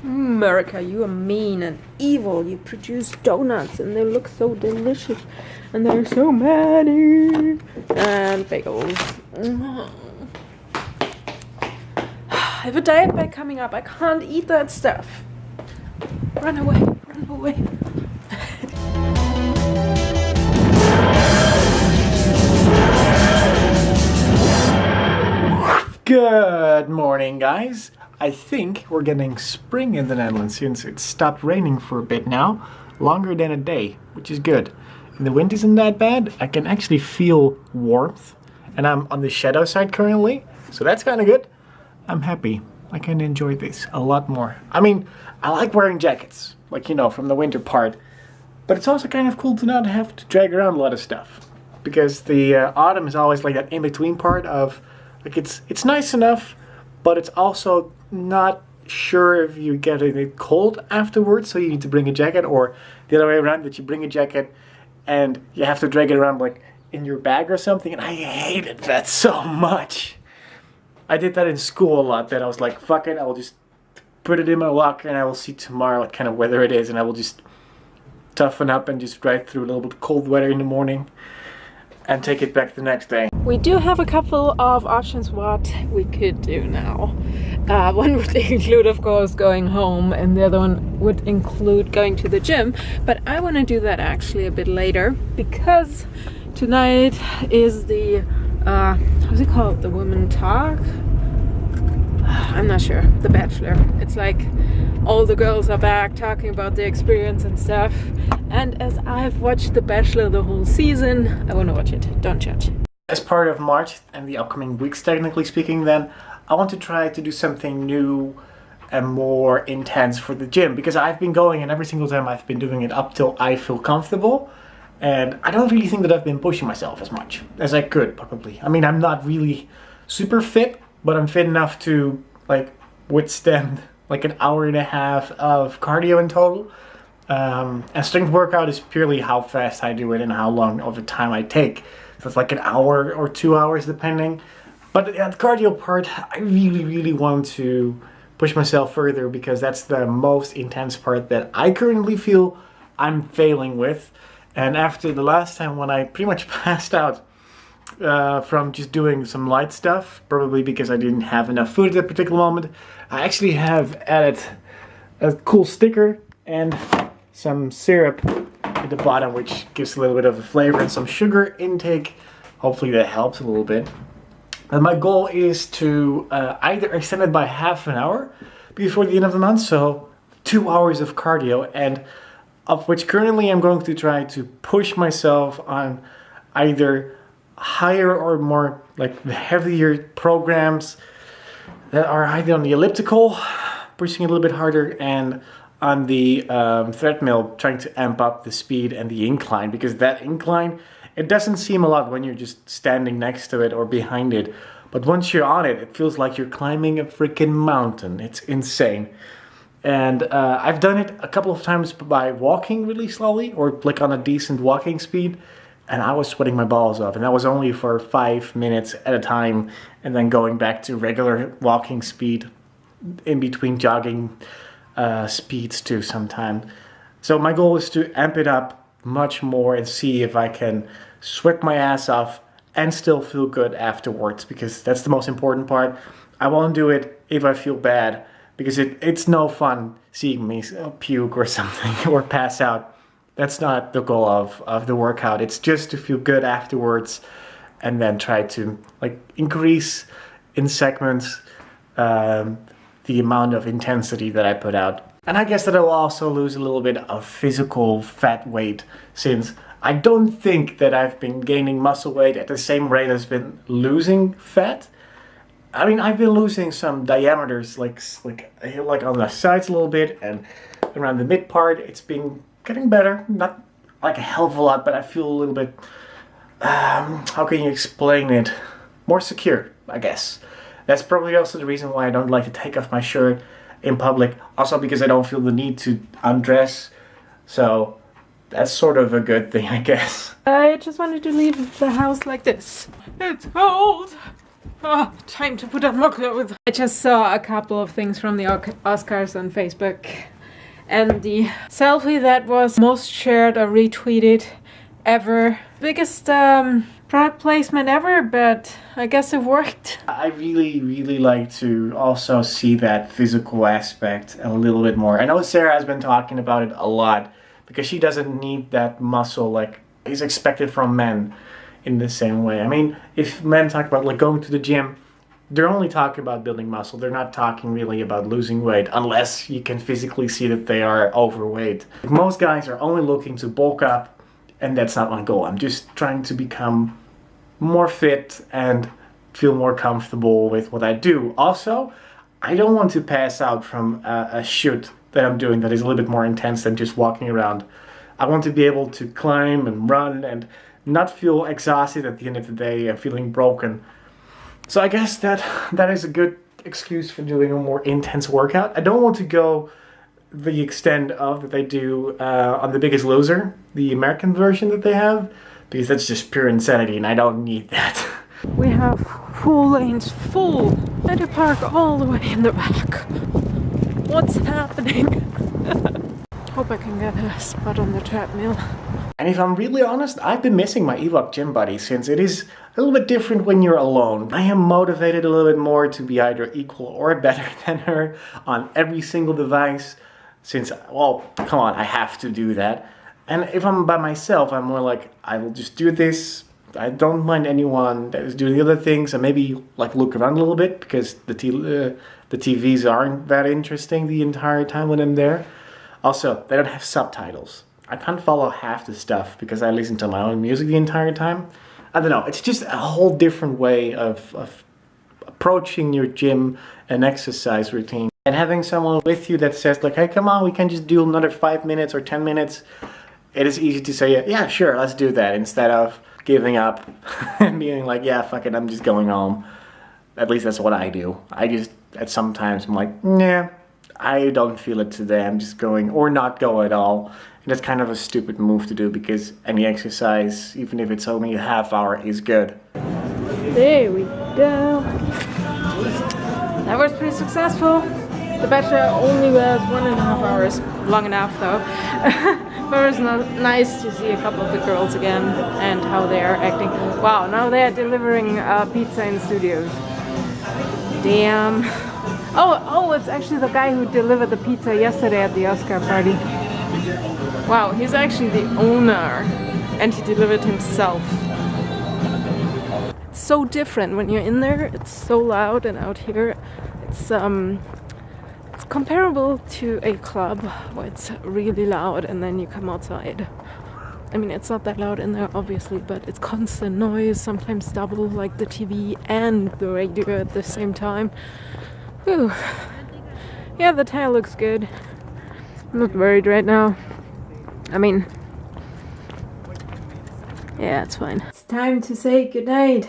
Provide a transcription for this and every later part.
America, you are mean and evil. You produce donuts and they look so delicious. And there are so many. And bagels. I have a diet bag coming up. I can't eat that stuff. Run away, run away. Good morning, guys. I think we're getting spring in the Netherlands since it stopped raining for a bit now. Longer than a day, which is good. And the wind isn't that bad. I can actually feel warmth. And I'm on the shadow side currently, so that's kind of good. I'm happy. I can enjoy this a lot more. I mean, I like wearing jackets, like, you know, from the winter part. But it's also kind of cool to not have to drag around a lot of stuff. Because the autumn is always like that in-between part of, like, it's nice enough, but it's also not sure if you get it cold afterwards, so you need to bring a jacket, or the other way around, that you bring a jacket and you have to drag it around like in your bag or something, and I hated that so much. I did that in school a lot, that I was like, fuck it, I will just put it in my locker and I will see tomorrow what kind of weather it is, and I will just toughen up and just drive through a little bit cold weather in the morning and take it back the next day. We do have a couple of options what we could do now. One would include, of course, going home, and the other one would include going to the gym. But I want to do that actually a bit later, because tonight is the, how's it called? The Women Talk? I'm not sure. The Bachelor. It's like all the girls are back talking about their experience and stuff. And as I've watched The Bachelor the whole season, I want to watch it. Don't judge. As part of March and the upcoming weeks, technically speaking, then I want to try to do something new and more intense for the gym, because I've been going, and every single time I've been doing it up till I feel comfortable, and I don't really think that I've been pushing myself as much as I could, probably. I mean, I'm not really super fit, but I'm fit enough to like withstand like an hour and a half of cardio in total. And strength workout is purely how fast I do it and how long of a time I take. So it's like an hour or 2 hours depending. But the cardio part, I really want to push myself further, because that's the most intense part that I currently feel I'm failing with. And after the last time when I pretty much passed out from just doing some light stuff, probably because I didn't have enough food at that particular moment, I actually have added a cool sticker and some syrup at the bottom, which gives a little bit of a flavor, and some sugar intake. Hopefully that helps a little bit. And my goal is to either extend it by half an hour before the end of the month, so 2 hours of cardio, and of which currently I'm going to try to push myself on either higher or more like the heavier programs that are either on the elliptical, pushing a little bit harder, and on the treadmill, trying to amp up the speed and the incline, because that incline, it doesn't seem a lot when you're just standing next to it or behind it, but once you're on it, it feels like you're climbing a freaking mountain. It's insane. And I've done it a couple of times by walking really slowly, or like on a decent walking speed, and I was sweating my balls off, and that was only for 5 minutes at a time, and then going back to regular walking speed in between jogging speeds too sometimes. So my goal is to amp it up much more and see if I can sweat my ass off and still feel good afterwards, because that's the most important part. I won't do it if I feel bad, because it's no fun seeing me puke or something or pass out. That's not the goal of the workout. It's just to feel good afterwards, and then try to like increase in segments the amount of intensity that I put out. And I guess that I will also lose a little bit of physical fat weight, since I don't think that I've been gaining muscle weight at the same rate as been losing fat. I mean, I've been losing some diameters, like on the sides a little bit, and around the mid part. It's been getting better, not like a hell of a lot, but I feel a little bit, how can you explain it? More secure, I guess. That's probably also the reason why I don't like to take off my shirt in public. Also because I don't feel the need to undress. So that's sort of a good thing, I guess. I just wanted to leave the house like this. It's cold. Oh, time to put on more clothes. I just saw a couple of things from the Oscars on Facebook. And the selfie that was most shared or retweeted ever. Biggest product placement ever, but I guess it worked. I really like to also see that physical aspect a little bit more. I know Sarah has been talking about it a lot because she doesn't need that muscle like is expected from men in the same way. I mean, if men talk about like going to the gym, they're only talking about building muscle. They're not talking really about losing weight unless you can physically see that they are overweight. Most guys are only looking to bulk up, and that's not my goal. I'm just trying to become more fit and feel more comfortable with what I do. Also, I don't want to pass out from a shoot that I'm doing that is a little bit more intense than just walking around. I want to be able to climb and run and not feel exhausted at the end of the day and feeling broken. So I guess that is a good excuse for doing a more intense workout. I don't want to go the extent of that they do on The Biggest Loser, the American version that they have, because that's just pure insanity and I don't need that. We have full lanes, full. I had to park all the way in the back. What's happening? Hope I can get a spot on the treadmill. And if I'm really honest, I've been missing my Ewok gym buddy since it is a little bit different when you're alone. I am motivated a little bit more to be either equal or better than her on every single device. Since, well, come on, I have to do that. And if I'm by myself, I'm more like, I will just do this. I don't mind anyone that is doing the other things, and maybe like look around a little bit because the TVs aren't that interesting the entire time when I'm there. Also, they don't have subtitles. I can't follow half the stuff because I listen to my own music the entire time. I don't know, it's just a whole different way of approaching your gym and exercise routine. And having someone with you that says like, hey, come on, we can just do another 5 minutes or 10 minutes. It is easy to say, yeah, sure, let's do that, instead of giving up and being like, yeah, fuck it, I'm just going home. At least that's what I do. I just, at some times, I'm like, nah, I don't feel it today. I'm just going, or not go at all. And that's kind of a stupid move to do because any exercise, even if it's only a half hour, is good. There we go. That was pretty successful. The Bachelor only was 1.5 hours, long enough though. But it was nice to see a couple of the girls again and how they are acting. Wow, now they are delivering pizza in studios. Damn. Oh, it's actually the guy who delivered the pizza yesterday at the Oscar party. Wow, he's actually the owner and he delivered himself. It's so different when you're in there. It's so loud, and out here it's comparable to a club where it's really loud and then you come outside. I mean, it's not that loud in there obviously, but it's constant noise, sometimes double, like the TV and the radio at the same time. Whew. Yeah, the tile looks good. I'm not worried right now. I mean, yeah, it's fine. It's time to say goodnight.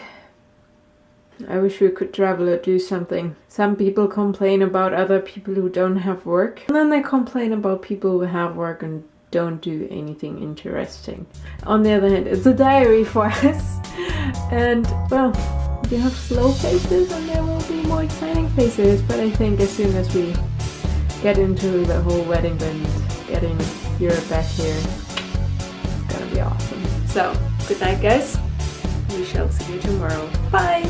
I wish we could travel or do something. Some people complain about other people who don't have work. And then they complain about people who have work and don't do anything interesting. On the other hand, it's a diary for us. And, well, we have slow phases and there will be more exciting phases. But I think as soon as we get into the whole wedding and getting Europe back here, it's gonna be awesome. So, good night guys. We shall see you tomorrow. Bye!